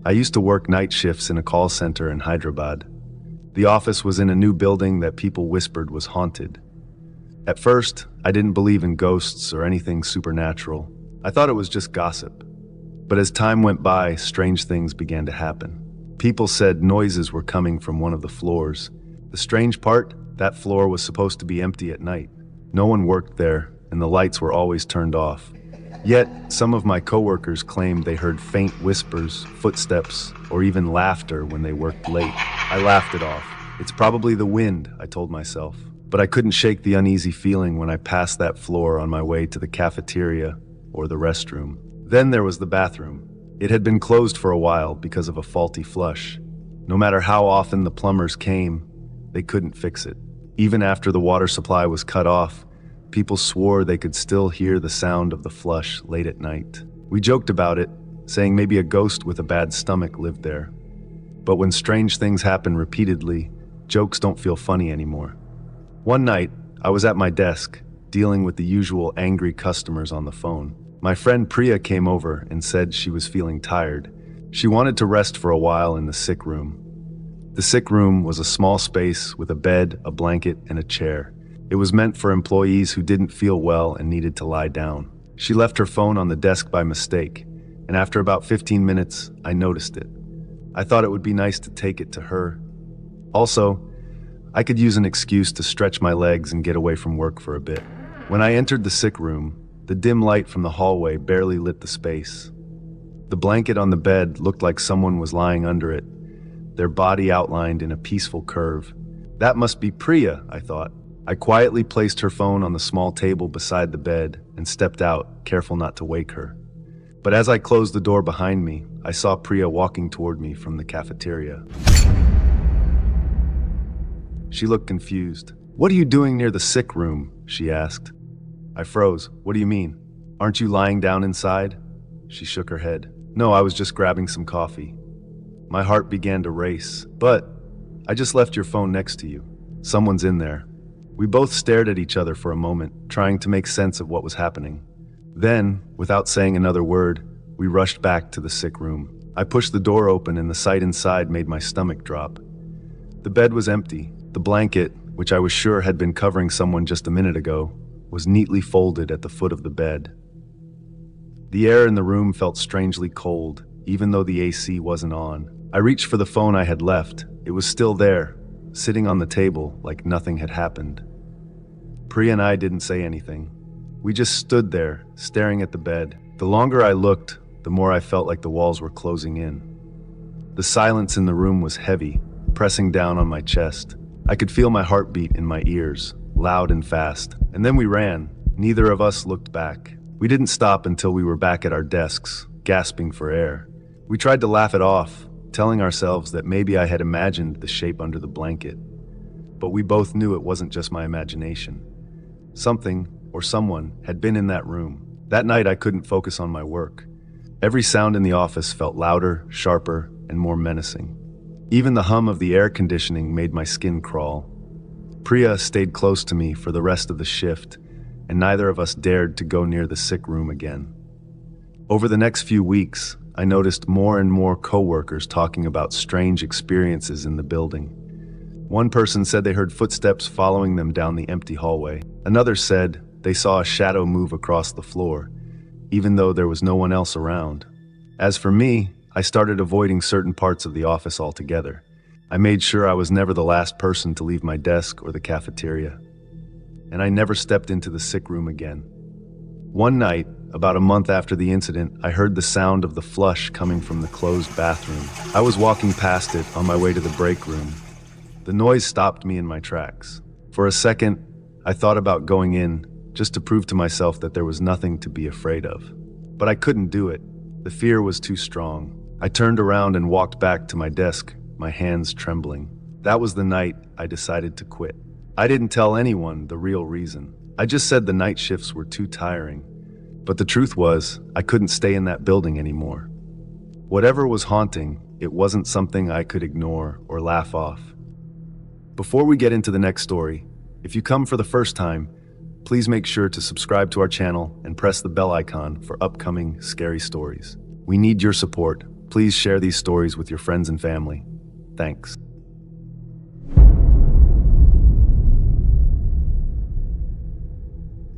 I used to work night shifts in a call center in Hyderabad. The office was in a new building that people whispered was haunted. At first, I didn't believe in ghosts or anything supernatural. I thought it was just gossip. But as time went by, strange things began to happen. People said noises were coming from one of the floors. The strange part, that floor was supposed to be empty at night. No one worked there, and the lights were always turned off. Yet, some of my coworkers claimed they heard faint whispers, footsteps, or even laughter when they worked late. I laughed it off. It's probably the wind, I told myself. But I couldn't shake the uneasy feeling when I passed that floor on my way to the cafeteria or the restroom. Then there was the bathroom. It had been closed for a while because of a faulty flush. No matter how often the plumbers came, they couldn't fix it. Even after the water supply was cut off, people swore they could still hear the sound of the flush late at night. We joked about it, saying maybe a ghost with a bad stomach lived there. But when strange things happen repeatedly, jokes don't feel funny anymore. One night, I was at my desk, dealing with the usual angry customers on the phone. My friend Priya came over and said she was feeling tired. She wanted to rest for a while in the sick room. The sick room was a small space with a bed, a blanket, and a chair. It was meant for employees who didn't feel well and needed to lie down. She left her phone on the desk by mistake, and after about 15 minutes, I noticed it. I thought it would be nice to take it to her. Also, I could use an excuse to stretch my legs and get away from work for a bit. When I entered the sick room, the dim light from the hallway barely lit the space. The blanket on the bed looked like someone was lying under it, their body outlined in a peaceful curve. That must be Priya, I thought. I quietly placed her phone on the small table beside the bed and stepped out, careful not to wake her. But as I closed the door behind me, I saw Priya walking toward me from the cafeteria. She looked confused. "What are you doing near the sick room?" she asked. I froze. "What do you mean? Aren't you lying down inside?" She shook her head. "No, I was just grabbing some coffee." My heart began to race. "But I just left your phone next to you. Someone's in there." We both stared at each other for a moment, trying to make sense of what was happening. Then, without saying another word, we rushed back to the sick room. I pushed the door open and the sight inside made my stomach drop. The bed was empty. The blanket, which I was sure had been covering someone just a minute ago, was neatly folded at the foot of the bed. The air in the room felt strangely cold, even though the AC wasn't on. I reached for the phone I had left. It was still there, sitting on the table like nothing had happened. Priya and I didn't say anything. We just stood there, staring at the bed. The longer I looked, the more I felt like the walls were closing in. The silence in the room was heavy, pressing down on my chest. I could feel my heartbeat in my ears, loud and fast. And then we ran. Neither of us looked back. We didn't stop until we were back at our desks, gasping for air. We tried to laugh it off, telling ourselves that maybe I had imagined the shape under the blanket. But we both knew it wasn't just my imagination. Something, or someone, had been in that room. That night I couldn't focus on my work. Every sound in the office felt louder, sharper, and more menacing. Even the hum of the air conditioning made my skin crawl. Priya stayed close to me for the rest of the shift, and neither of us dared to go near the sick room again. Over the next few weeks, I noticed more and more coworkers talking about strange experiences in the building. One person said they heard footsteps following them down the empty hallway. Another said they saw a shadow move across the floor, even though there was no one else around. As for me, I started avoiding certain parts of the office altogether. I made sure I was never the last person to leave my desk or the cafeteria. And I never stepped into the sick room again. One night, about a month after the incident, I heard the sound of the flush coming from the closed bathroom. I was walking past it on my way to the break room. The noise stopped me in my tracks. For a second, I thought about going in, just to prove to myself that there was nothing to be afraid of. But I couldn't do it. The fear was too strong. I turned around and walked back to my desk, my hands trembling. That was the night I decided to quit. I didn't tell anyone the real reason. I just said the night shifts were too tiring. But the truth was, I couldn't stay in that building anymore. Whatever was haunting, it wasn't something I could ignore or laugh off. Before we get into the next story, if you come for the first time, please make sure to subscribe to our channel and press the bell icon for upcoming scary stories. We need your support. Please share these stories with your friends and family. Thanks.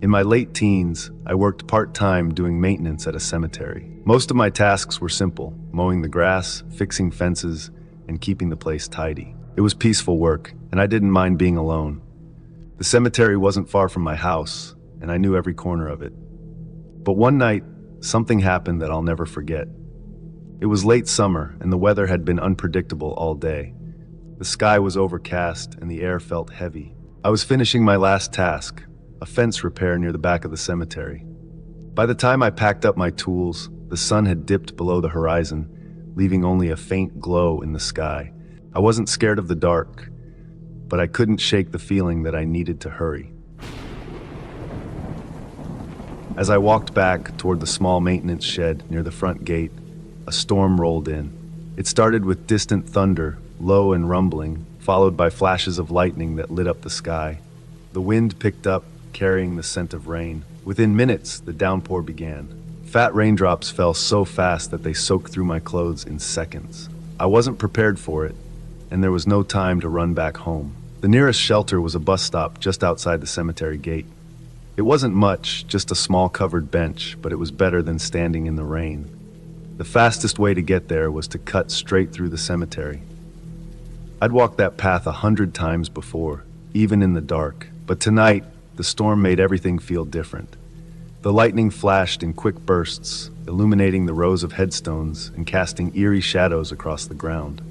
In my late teens, I worked part-time doing maintenance at a cemetery. Most of my tasks were simple: mowing the grass, fixing fences, and keeping the place tidy. It was peaceful work, and I didn't mind being alone. The cemetery wasn't far from my house, and I knew every corner of it. But one night, something happened that I'll never forget. It was late summer, and the weather had been unpredictable all day. The sky was overcast, and the air felt heavy. I was finishing my last task, a fence repair near the back of the cemetery. By the time I packed up my tools, the sun had dipped below the horizon, leaving only a faint glow in the sky. I wasn't scared of the dark, but I couldn't shake the feeling that I needed to hurry. As I walked back toward the small maintenance shed near the front gate, a storm rolled in. It started with distant thunder, low and rumbling, followed by flashes of lightning that lit up the sky. The wind picked up, carrying the scent of rain. Within minutes, the downpour began. Fat raindrops fell so fast that they soaked through my clothes in seconds. I wasn't prepared for it, and there was no time to run back home. The nearest shelter was a bus stop just outside the cemetery gate. It wasn't much, just a small covered bench, but it was better than standing in the rain. The fastest way to get there was to cut straight through the cemetery. I'd walked that path 100 times before, even in the dark, but tonight, the storm made everything feel different. The lightning flashed in quick bursts, illuminating the rows of headstones and casting eerie shadows across the ground.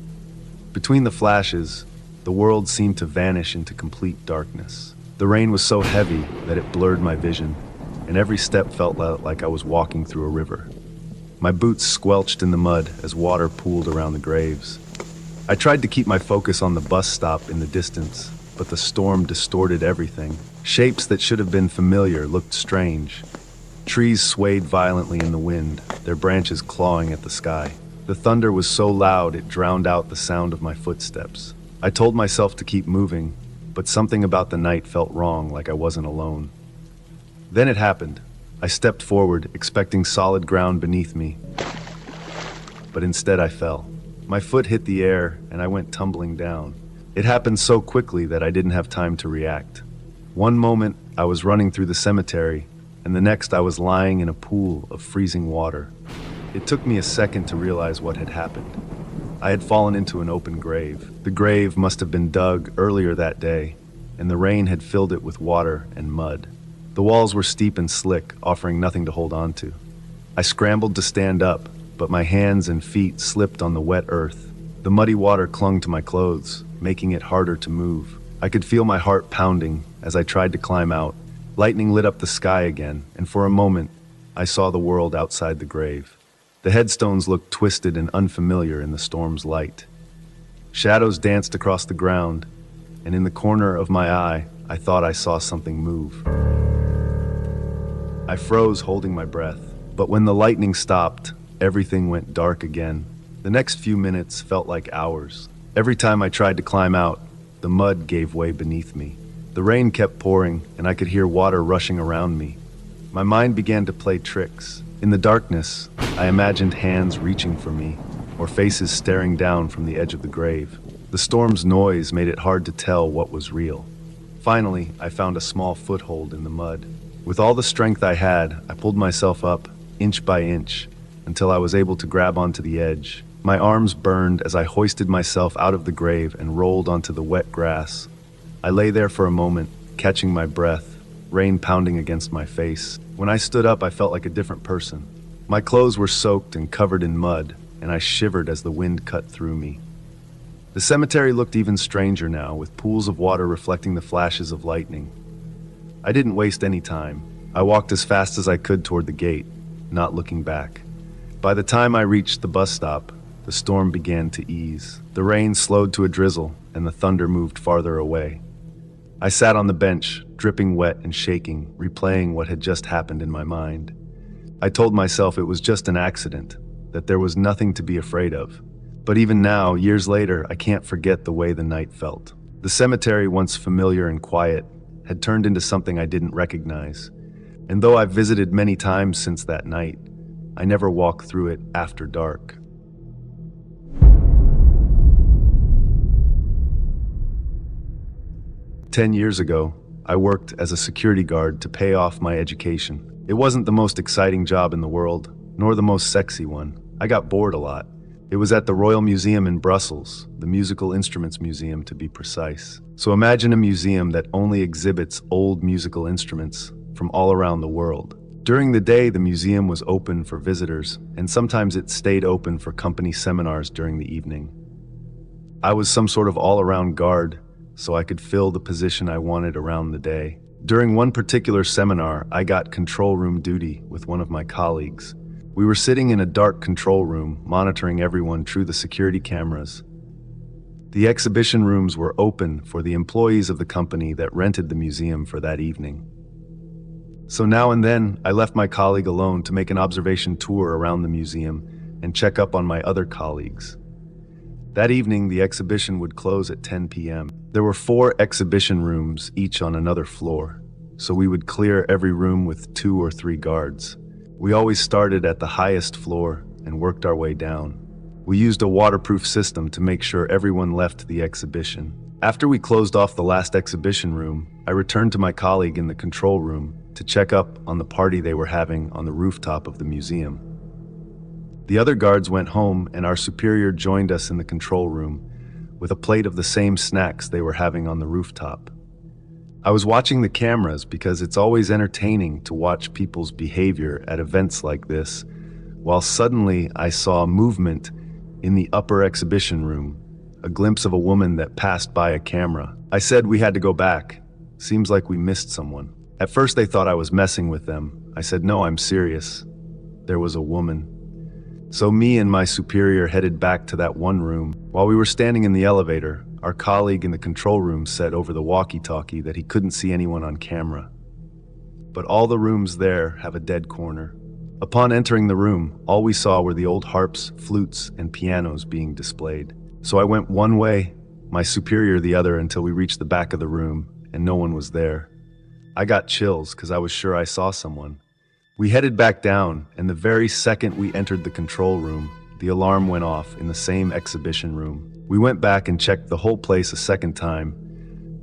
Between the flashes, the world seemed to vanish into complete darkness. The rain was so heavy that it blurred my vision, and every step felt like I was walking through a river. My boots squelched in the mud as water pooled around the graves. I tried to keep my focus on the bus stop in the distance, but the storm distorted everything. Shapes that should have been familiar looked strange. Trees swayed violently in the wind, their branches clawing at the sky. The thunder was so loud it drowned out the sound of my footsteps. I told myself to keep moving, but something about the night felt wrong, like I wasn't alone. Then it happened. I stepped forward, expecting solid ground beneath me. But instead I fell. My foot hit the air, and I went tumbling down. It happened so quickly that I didn't have time to react. One moment, I was running through the cemetery, and the next I was lying in a pool of freezing water. It took me a second to realize what had happened. I had fallen into an open grave. The grave must have been dug earlier that day, and the rain had filled it with water and mud. The walls were steep and slick, offering nothing to hold on to. I scrambled to stand up, but my hands and feet slipped on the wet earth. The muddy water clung to my clothes, making it harder to move. I could feel my heart pounding as I tried to climb out. Lightning lit up the sky again, and for a moment, I saw the world outside the grave. The headstones looked twisted and unfamiliar in the storm's light. Shadows danced across the ground, and in the corner of my eye, I thought I saw something move. I froze, holding my breath, but when the lightning stopped, everything went dark again. The next few minutes felt like hours. Every time I tried to climb out, the mud gave way beneath me. The rain kept pouring, and I could hear water rushing around me. My mind began to play tricks. In the darkness, I imagined hands reaching for me, or faces staring down from the edge of the grave. The storm's noise made it hard to tell what was real. Finally, I found a small foothold in the mud. With all the strength I had, I pulled myself up, inch by inch, until I was able to grab onto the edge. My arms burned as I hoisted myself out of the grave and rolled onto the wet grass. I lay there for a moment, catching my breath, rain pounding against my face. When I stood up, I felt like a different person. My clothes were soaked and covered in mud, and I shivered as the wind cut through me. The cemetery looked even stranger now, with pools of water reflecting the flashes of lightning. I didn't waste any time. I walked as fast as I could toward the gate, not looking back. By the time I reached the bus stop, the storm began to ease. The rain slowed to a drizzle, and the thunder moved farther away. I sat on the bench, dripping wet and shaking, replaying what had just happened in my mind. I told myself it was just an accident, that there was nothing to be afraid of. But even now, years later, I can't forget the way the night felt. The cemetery, once familiar and quiet, had turned into something I didn't recognize. And though I've visited many times since that night, I never walked through it after dark. 10 years ago, I worked as a security guard to pay off my education. It wasn't the most exciting job in the world, nor the most sexy one. I got bored a lot. It was at the Royal Museum in Brussels, the Musical Instruments Museum to be precise. So imagine a museum that only exhibits old musical instruments from all around the world. During the day, the museum was open for visitors, and sometimes it stayed open for company seminars during the evening. I was some sort of all-around guard, so I could fill the position I wanted around the day. During one particular seminar, I got control room duty with one of my colleagues. We were sitting in a dark control room, monitoring everyone through the security cameras. The exhibition rooms were open for the employees of the company that rented the museum for that evening. So now and then, I left my colleague alone to make an observation tour around the museum and check up on my other colleagues. That evening, the exhibition would close at 10 p.m. There were 4 exhibition rooms, each on another floor, so we would clear every room with 2 or 3 guards. We always started at the highest floor and worked our way down. We used a waterproof system to make sure everyone left the exhibition. After we closed off the last exhibition room, I returned to my colleague in the control room to check up on the party they were having on the rooftop of the museum. The other guards went home, and our superior joined us in the control room with a plate of the same snacks they were having on the rooftop. I was watching the cameras because it's always entertaining to watch people's behavior at events like this, while suddenly I saw movement in the upper exhibition room, a glimpse of a woman that passed by a camera. I said we had to go back. Seems like we missed someone. At first they thought I was messing with them. I said, no, I'm serious. There was a woman. So me and my superior headed back to that one room. While we were standing in the elevator, our colleague in the control room said over the walkie-talkie that he couldn't see anyone on camera. But all the rooms there have a dead corner. Upon entering the room, all we saw were the old harps, flutes, and pianos being displayed. So I went one way, my superior the other, until we reached the back of the room, and no one was there. I got chills because I was sure I saw someone. We headed back down, and the very second we entered the control room, the alarm went off in the same exhibition room. We went back and checked the whole place a second time,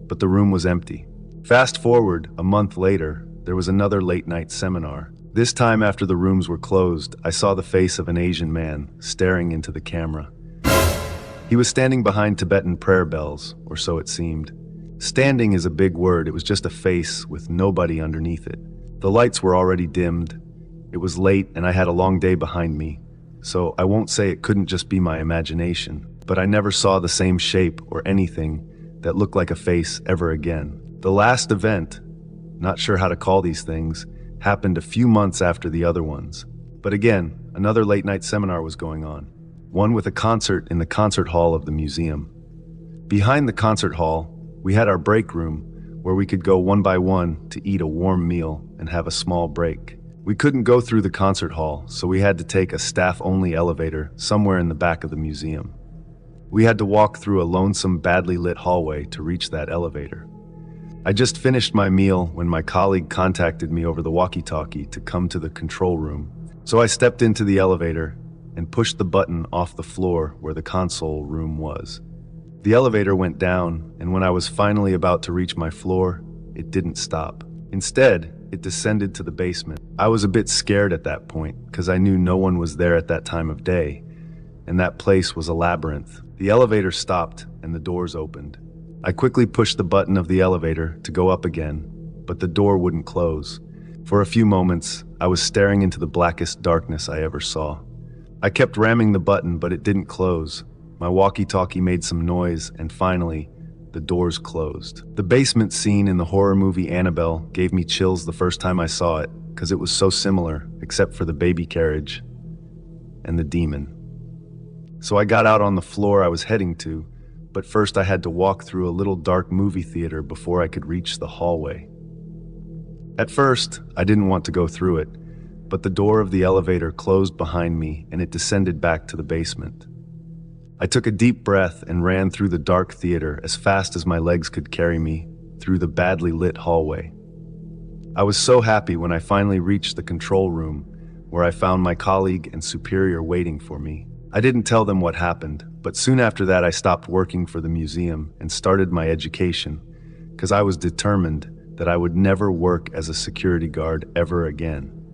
but the room was empty. Fast forward, a month later, there was another late-night seminar. This time after the rooms were closed, I saw the face of an Asian man staring into the camera. He was standing behind Tibetan prayer bells, or so it seemed. Standing is a big word. It was just a face with nobody underneath it. The lights were already dimmed. It was late and I had a long day behind me, so I won't say it couldn't just be my imagination, but I never saw the same shape or anything that looked like a face ever again. The last event, not sure how to call these things, happened a few months after the other ones. But again, another late-night seminar was going on, one with a concert in the concert hall of the museum. Behind the concert hall, we had our break room where we could go one by one to eat a warm meal and have a small break. We couldn't go through the concert hall, so we had to take a staff-only elevator somewhere in the back of the museum. We had to walk through a lonesome, badly lit hallway to reach that elevator. I just finished my meal when my colleague contacted me over the walkie-talkie to come to the control room. So I stepped into the elevator and pushed the button off the floor where the console room was. The elevator went down, and when I was finally about to reach my floor, it didn't stop. Instead, it descended to the basement. I was a bit scared at that point because I knew no one was there at that time of day, and that place was a labyrinth. The elevator stopped and the doors opened. I quickly pushed the button of the elevator to go up again, but the door wouldn't close. For a few moments, I was staring into the blackest darkness I ever saw. I kept ramming the button, but it didn't close. My walkie-talkie made some noise, and finally, the doors closed. The basement scene in the horror movie Annabelle gave me chills the first time I saw it, because it was so similar, except for the baby carriage and the demon. So I got out on the floor I was heading to, but first I had to walk through a little dark movie theater before I could reach the hallway. At first, I didn't want to go through it, but the door of the elevator closed behind me and it descended back to the basement. I took a deep breath and ran through the dark theater as fast as my legs could carry me through the badly lit hallway. I was so happy when I finally reached the control room, where I found my colleague and superior waiting for me. I didn't tell them what happened, but soon after that I stopped working for the museum and started my education, because I was determined that I would never work as a security guard ever again.